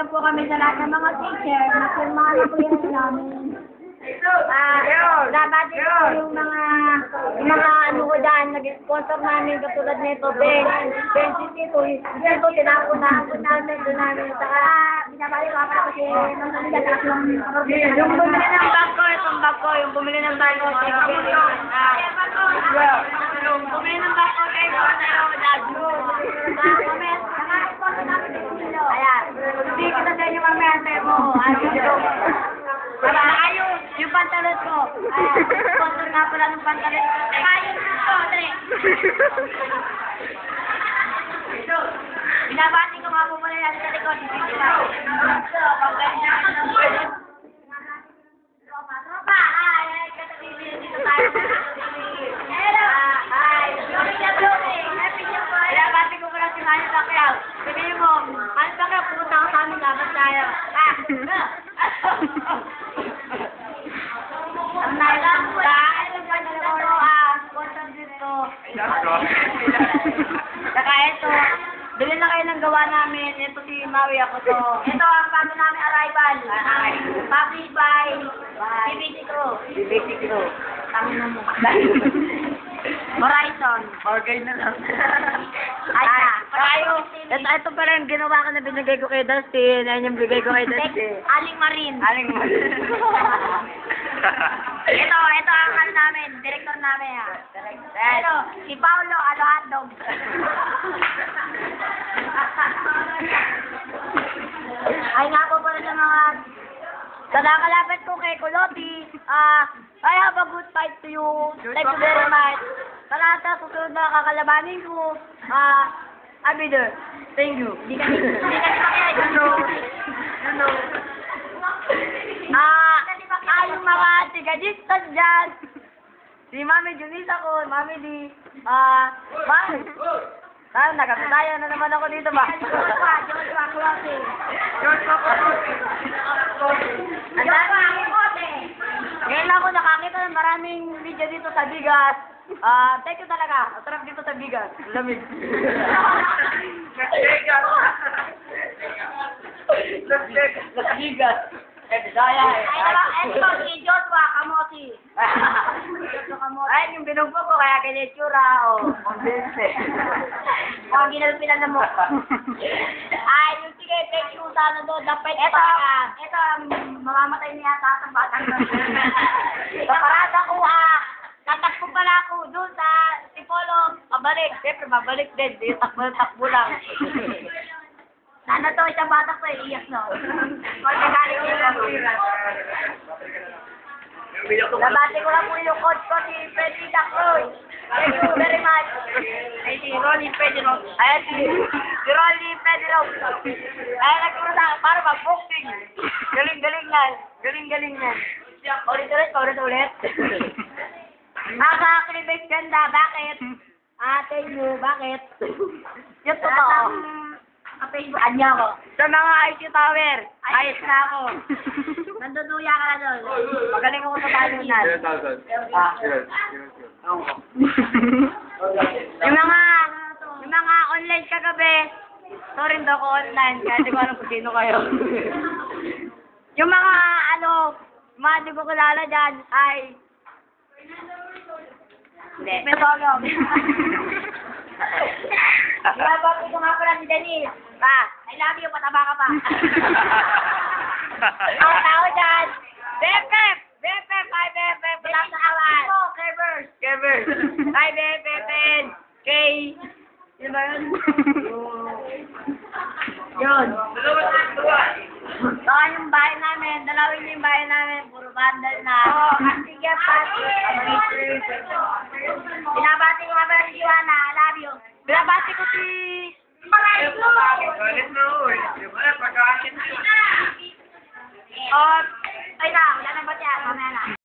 lang po kami sa lahat ng mga teacher na firmahan na po yan namin. Babati ko yung mga ano ko dyan, nag-sponsor namin katulad nito, Ben City, ito tinapon namin, doon namin. Saka, binabali ko ako kasi nung naligatas lang. Yung bumili ng bag ko, itong bag ko, yung bumili ng bag ko, yung bumili ng bag ko, kay ayan, hindi kita sa inyo mamaya mo, ayun, yung pantalon ko. Ayan, sponsor nga pala ng pantalon ko. Ayun dito, Dre. So, binabati ko nga po muna yan sa likod. So, tropa, ay, katabili dito tayo. Hello, ay, happy new boy. Binabati ko pala si Manny Pacquiao. Sabihin mo, Manny Pacquiao, pumunta ako sa amin, dapat tayo. Ang nailang dahil sponsor dito. Saka ito, bilhin na kayo ng gawa namin. Ito si Maui ako to. Ito ang bago namin arrival. Published by BBC Crew. BBC Crew. Tangin mo. Horizon. Bargay na lang. Ito pala yung ginawa ko na binigay ko kay Dustin. Ayan yung bigay ko kay Dustin. Aling Marin. Aling Marin. Ito ang ano namin, director namin ha. Ito, si Paolo Alohandog. Ay nga po pala sa mga nakakalapit ko kay Kuloti. I have a good fight to you. Thank you very much. Sa lahat na susunod na kakalabanin ko, I'll be there. Thank you. Hindi ka pakihay. Ano? Yung mga tiga-distance dyan. Si Mami Junisa ko, Mami Di. Mami. Nagkakatayo na naman ako dito ba? Joshua Clothing. Ngayon lang ako nakakita ng maraming video dito sa Bigas. Thank you talaga. Sarap dito sa Bigas. Lamig. Sa Bigas. Bisaya ito si Joshua Kamosi. Ay, yung binugbo ko kaya kinitsura o. Ang ginalpilan na mo. Ay, yung sige, thank you sa ano doon. Dapat ito, mamamatay niya sa batang doon. Sa parada ko, tatakbo pala ako doon sa Tipolo. Pabalik. Siyempre, mabalik din. Takbo lang. Sana to, isang batak ko, iiyak no. Magkagaling ko lang. Nabati ko lang po yung coach ko, si Freddy Dacroy. Thank you very much. Ay, si Ronnie Pedro. Ay, si Ronnie Pedro. Ay, nagturo sa para mag-boxing. Galing-galing yan. Galing-galing yan. Ulit. Nakakakilibig ganda. Bakit? Ate mo, bakit? Yung totoo. Facebook-an niya ako. Sa mga IC Tower, ayos na ako. Nanduduya ka na doon. Magaling ako sa talunan. Yung mga online kagabi, sorry hindi ako online, kaya di ko alam kung sino kayo. Yung mga di ko kilala dyan, ay... Hindi. Metolog. Ibabati ko nga pala si Denise. I love you, pataba ka pa. Ang tao dyan. Bepep! Hi Bepep! Wala sa awan. Kevers. Hi Bepep! Kay... Sino ba yun? Yun. Saka yung bahay namin, dalawin niyo yung bahay namin, puro bandal na. Sige, pati. Binabati ko nga pala si Joanna, I love you. Binabati ko si... Galit na uy. Pagkain na. Ay na, wala na ba siya? Mamaya na.